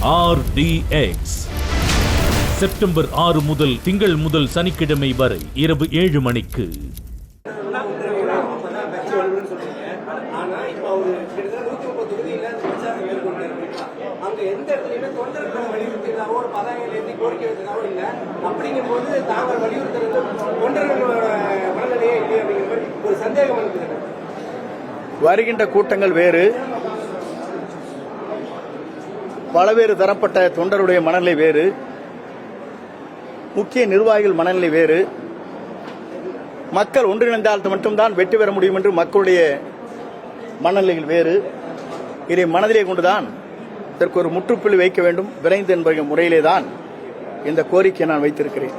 RDX September 6 முதல் திங்கள் முதல் சனிக்கிழமை வரை இரவு 7 மணிக்கு. வருகின்ற கூட்டங்கள் வேறு, பலவேறு தரப்பட்ட தொண்டருடைய மனநிலை வேறு, முக்கிய நிர்வாகிகள் மனநிலை வேறு. மக்கள் ஒன்றிணைந்தால் மட்டும்தான் வெற்றி பெற முடியும் என்று மக்களுடைய மனநிலைகள் வேறு. இதை மனதிலே கொண்டுதான் இதற்கு ஒரு முற்றுப்புள்ளி வைக்க வேண்டும் விரைந்து என்ற முறையிலே தான் இந்த கோரிக்கையை நான் வைத்திருக்கிறேன்.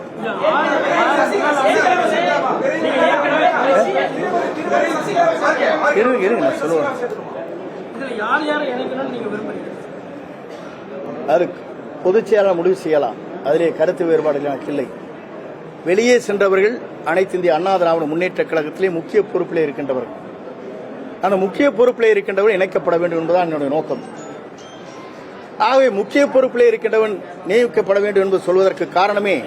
நான் சொல்லுவேன், அது பொதுச் செயலாளர் முடிவு செய்யலாம். அதிலே கருத்து வேறுபாடு எனக்கு இல்லை. வெளியே சென்றவர்கள் அனைத்து இந்திய அண்ணா திராவிட முன்னேற்ற கழகத்திலே முக்கிய பொறுப்பிலே இருக்கின்றவர்கள். அந்த முக்கிய பொறுப்பிலே இருக்கின்றவர் இணைக்கப்பட வேண்டும் என்பதுதான் என்னுடைய நோக்கம். ஆகவே முக்கிய பொறுப்பிலே இருக்கின்றவன் நியமிக்கப்பட வேண்டும் என்று சொல்வதற்கு காரணமே,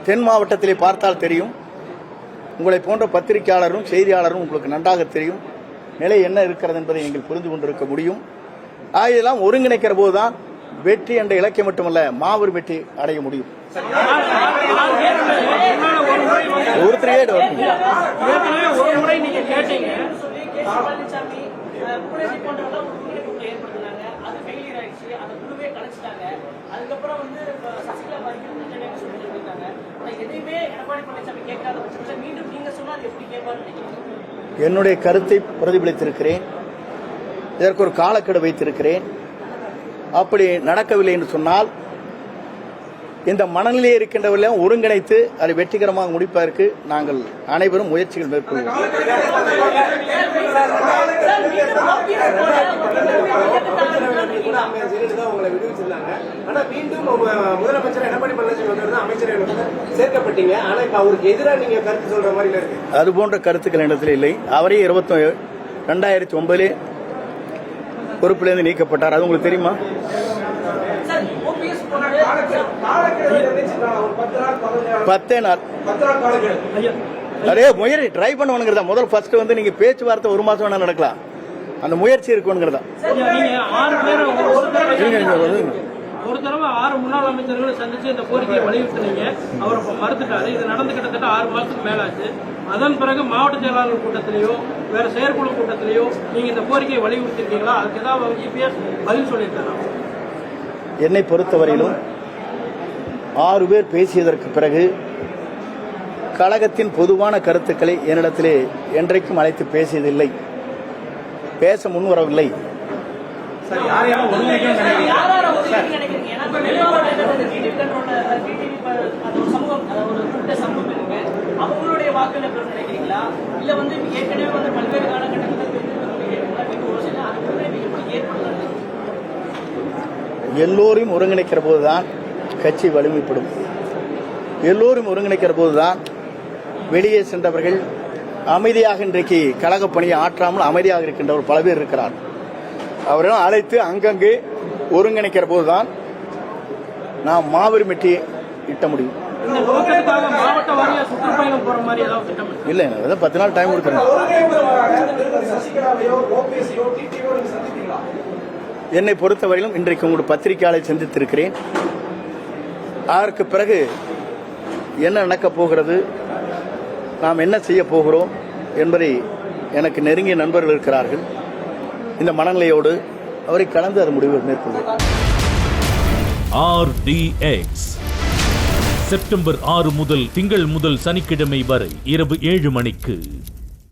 தென் மாவட்டத்திலே பார்த்தால் தெரியும், உங்களை போன்ற பத்திரிகையாளரும் செய்தியாளரும் உங்களுக்கு நன்றாக தெரியும் நிலை என்ன இருக்கிறது என்பதை நீங்கள் புரிந்து கொண்டிருக்க முடியும். ஆகையெல்லாம் ஒருங்கிணைக்கிற போதுதான் வெற்றி என்ற இலக்கியம் மட்டுமல்ல, மாபெரும் வெற்றி அடைய முடியும். என்னுடைய கருத்தை பிரதிபலித்திருக்கிறேன். இதற்கு ஒரு காலக்கெடு வைத்திருக்கிறேன். அப்படி நடக்கவில்லை என்று சொன்னால் இந்த மனநிலையே இருக்கின்றவர்களையும் ஒருங்கிணைத்து அதை வெற்றிகரமாக முடிப்பதற்கு நாங்கள் அனைவரும் முயற்சிகள் மேற்கொள்வோம். அதுபோன்ற கருத்துக்கள் இடத்தில் இல்லை. அவரே 2009 பொறுப்பிலிருந்து நீக்கப்பட்டார். அது உங்களுக்கு தெரியுமா? பத்தே நாள் அதே முயற்சி ட்ரை பண்ணுவானுங்கிறதா. முதல் ஃபர்ஸ்ட் வந்து நீங்க பேச்சுவார்த்தை 1 மாசம் வேணா நடக்கலாம். அந்த முயற்சி இருக்குங்கிறதா. ஒரு தடவை 6 முன்னாள் அமைச்சர்களை சந்திச்சு இந்த கோரிக்கையை வலியுறுத்தினீங்க. அவர் மறுத்துட்டாரு. இது நடந்து கிட்டத்தட்ட 6 மாசத்துக்கு மேலாச்சு. அதன் பிறகு மாவட்ட செயலாளர் கூட்டத்திலேயோ வேற செயற்குழு கூட்டத்திலேயோ நீங்க இந்த கோரிக்கையை வலியுறுத்திருக்கீங்களா? அதுக்கு ஏதாவது இபிஎஸ் பதில் சொல்லியிருக்காரா? என்னை பொறுத்தவரையிலும் 6 பேர் பேசியதற்கு பிறகு கழகத்தின் பொதுவான கருத்துக்களை என்னிடத்திலே என்றைக்கும் அழைத்து பேசியதில்லை, பேச முன்வரவில்லை. எல்லோரையும் ஒருங்கிணைக்கிற போதுதான் கட்சி வலிமைப்படும். எல்லோரும் ஒருங்கிணைக்கிற போதுதான் வெளியே சென்றவர்கள் அமைதியாக இன்றைக்கு கழக பணியை ஆற்றாமல் அமைதியாக இருக்கின்றவர் பல பேர் இருக்கிறார். அவர்களும் அழைத்து அங்கங்கே ஒருங்கிணைக்கிற போதுதான் நாம் மாபெரும் வெற்றியை இட்ட முடியும். இல்ல 10 நாள் டைம் கொடுக்கிறேன். என்னை பொறுத்தவரையிலும் இன்றைக்கு உங்களுடைய பத்திரிகையாளரை சந்தித்திருக்கிறேன். அதற்கு பிறகு என்ன நடக்கப் போகிறது, நாம் என்ன செய்ய போகிறோம் என்பதை எனக்கு நெருங்கிய நண்பர்கள் இருக்கிறார்கள். இந்த மனநிலையோடு அவரை கலந்து அது முடிவு மேற்கொள்வோம். RDX செப்டம்பர் 6 முதல் திங்கள் முதல் சனிக்கிழமை வரை இரவு 7 மணிக்கு.